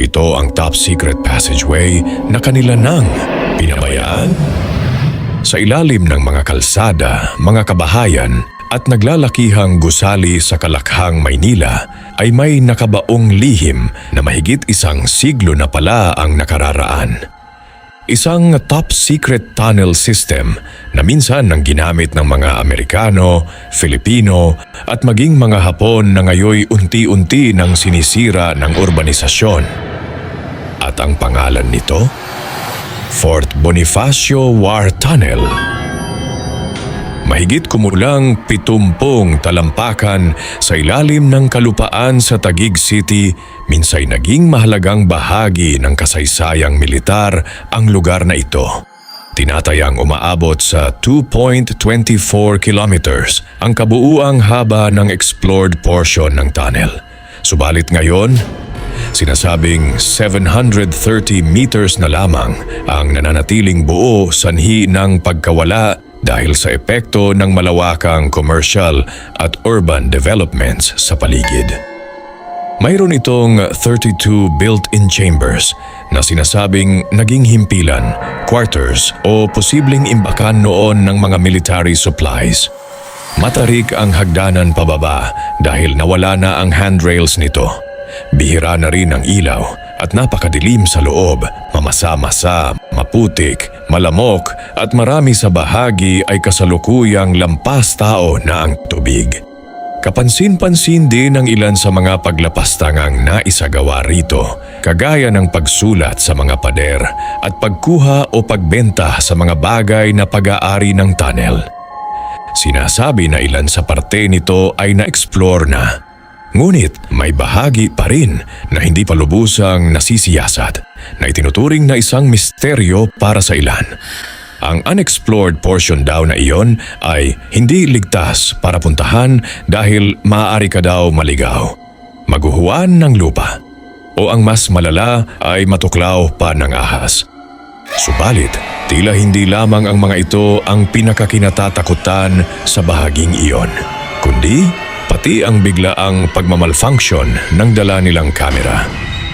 Ito ang top secret passageway na kanila nang pinabayaan. Sa ilalim ng mga kalsada, mga kabahayan at naglalakihang gusali sa Kalakhang, Maynila ay may nakabaong lihim na mahigit isang siglo na pala ang nakararaan. Isang top secret tunnel system na minsan nang ginamit ng mga Amerikano, Filipino at maging mga Hapon na ngayoy unti-unti nang sinisira ng urbanisasyon. At ang pangalan nito? Fort Bonifacio War Tunnel. Mahigit kumulang 70 talampakan sa ilalim ng kalupaan sa Taguig City, minsay naging mahalagang bahagi ng kasaysayang militar ang lugar na ito. Tinatayang umaabot sa 2.24 kilometers ang kabuuang haba ng explored portion ng tunnel. Subalit ngayon, sinasabing 730 meters na lamang ang nananatiling buo sanhi ng pagkawala dahil sa epekto ng malawakang commercial at urban developments sa paligid. Mayroon itong 32 built-in chambers na sinasabing naging himpilan, quarters o posibleng imbakan noon ng mga military supplies. Matarik ang hagdanan pababa dahil nawala na ang handrails nito. Bihira na rin ang ilaw at napakadilim sa loob, mamasa-masa, maputik, malamok at marami sa bahagi ay kasalukuyang lampas tao na ang tubig. Kapansin-pansin din ang ilan sa mga paglapastangang naisagawa rito, kagaya ng pagsulat sa mga pader at pagkuha o pagbenta sa mga bagay na pag-aari ng tunnel. Sinasabi na ilan sa parte nito ay na-explore na. Ngunit may bahagi pa rin na hindi pa lubusang nasisiyasat na itinuturing na isang misteryo para sa ilan. Ang unexplored portion daw na iyon ay hindi ligtas para puntahan dahil maaari ka daw maligaw, maguhuan ng lupa, o ang mas malala ay matuklaw pa ng ahas. Subalit, tila hindi lamang ang mga ito ang pinakakinatatakutan sa bahaging iyon, kundi pati ang biglaang pagmamalfunction ng dala nilang kamera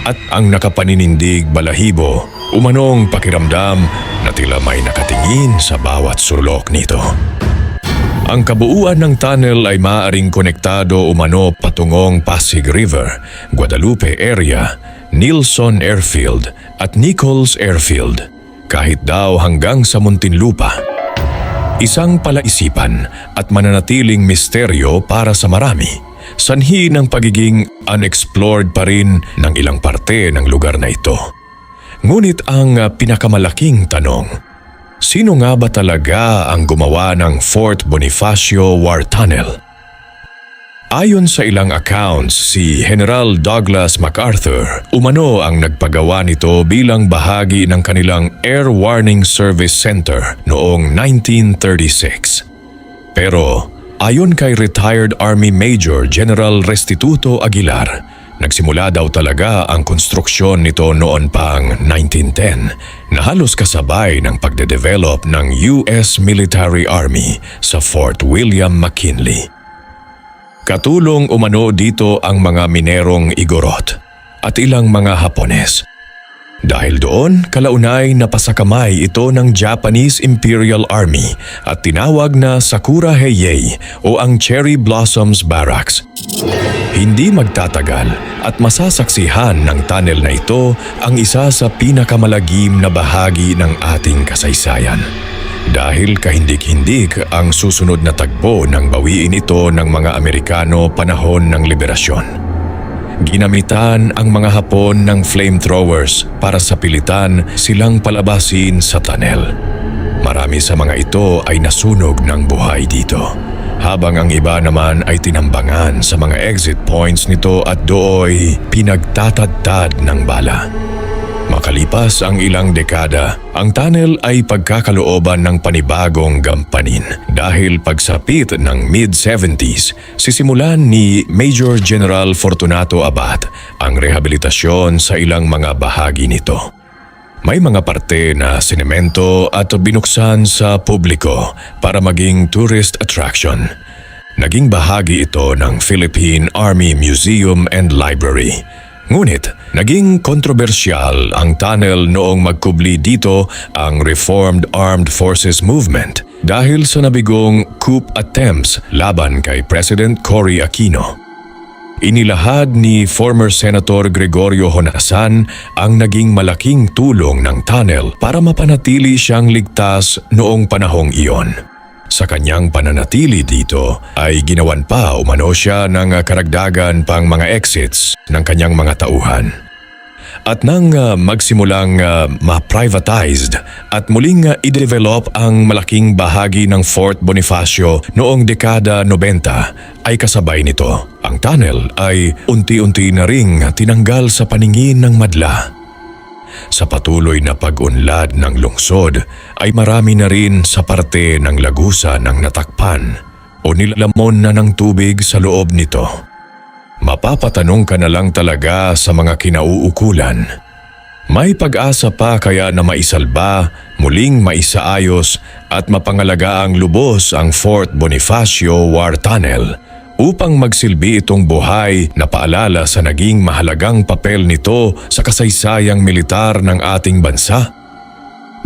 at ang nakapaninindig balahibo, umanong pakiramdam na tila may nakatingin sa bawat sulok nito. Ang kabuuan ng tunnel ay maaaring konektado umano patungong Pasig River, Guadalupe area, Nilson Airfield at Nichols Airfield, kahit daw hanggang sa Muntinlupa. Isang palaisipan at mananatiling misteryo para sa marami, sanhi ng pagiging unexplored pa rin ng ilang parte ng lugar na ito. Ngunit ang pinakamalaking tanong, sino nga ba talaga ang gumawa ng Fort Bonifacio War Tunnel? Ayon sa ilang accounts, si General Douglas MacArthur umano ang nagpagawa nito bilang bahagi ng kanilang Air Warning Service Center noong 1936. Pero ayon kay retired Army Major General Restituto Aguilar, nagsimula daw talaga ang konstruksyon nito noon pang 1910 na halos kasabay ng pagde-develop ng US Military Army sa Fort William McKinley. Katulong umano dito ang mga minerong Igorot at ilang mga Hapones. Dahil doon, kalaunay napasakamay ito ng Japanese Imperial Army at tinawag na Sakura Heiyei o ang Cherry Blossoms Barracks. Hindi magtatagal at masasaksihan ng tunnel na ito ang isa sa pinakamalagim na bahagi ng ating kasaysayan. Dahil kahindik-hindik ang susunod na tagpo nang bawiin ito ng mga Amerikano panahon ng liberasyon. Ginamitan ang mga Hapon ng flamethrowers para sa pilitan silang palabasin sa tunnel. Marami sa mga ito ay nasunog ng buhay dito, habang ang iba naman ay tinambangan sa mga exit points nito at dooy pinagtatadtad ng bala. Makalipas ang ilang dekada, ang tunnel ay pagkakalooban ng panibagong gampanin dahil pagsapit ng mid-70s, sisimulan ni Major General Fortunato Abad ang rehabilitasyon sa ilang mga bahagi nito. May mga parte na sinemento at binuksan sa publiko para maging tourist attraction. Naging bahagi ito ng Philippine Army Museum and Library. Ngunit naging kontrobersyal ang tunnel noong magkubli dito ang Reformed Armed Forces Movement dahil sa nabigong coup attempts laban kay President Cory Aquino. Inilahad ni former Senator Gregorio Honasan ang naging malaking tulong ng tunnel para mapanatili siyang ligtas noong panahong iyon. Sa kanyang pananatili dito ay ginawan pa umano siya ng karagdagan pang mga exits ng kanyang mga tauhan. At nang magsimulang ma-privatized at muling i-develop ang malaking bahagi ng Fort Bonifacio noong dekada 90 ay kasabay nito. Ang tunnel ay unti-unti na ring tinanggal sa paningin ng madla. Sa patuloy na pag-unlad ng lungsod ay marami na rin sa parte ng Lagusan ang natakpan o nilamon na ng tubig sa loob nito. Mapapatanong ka na lang talaga sa mga kinauukulan. May pag-asa pa kaya na maisalba, muling maisaayos at mapangalagaang lubos ang Fort Bonifacio War Tunnel upang magsilbi itong buhay na paalala sa naging mahalagang papel nito sa kasaysayang militar ng ating bansa.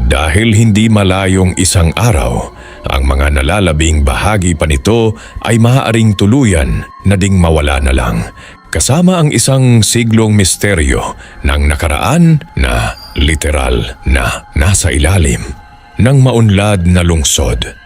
Dahil hindi malayong isang araw, ang mga nalalabing bahagi pa nito ay maaaring tuluyan na ding mawala na lang, kasama ang isang siglong misteryo ng nakaraan na literal na nasa ilalim ng maunlad na lungsod.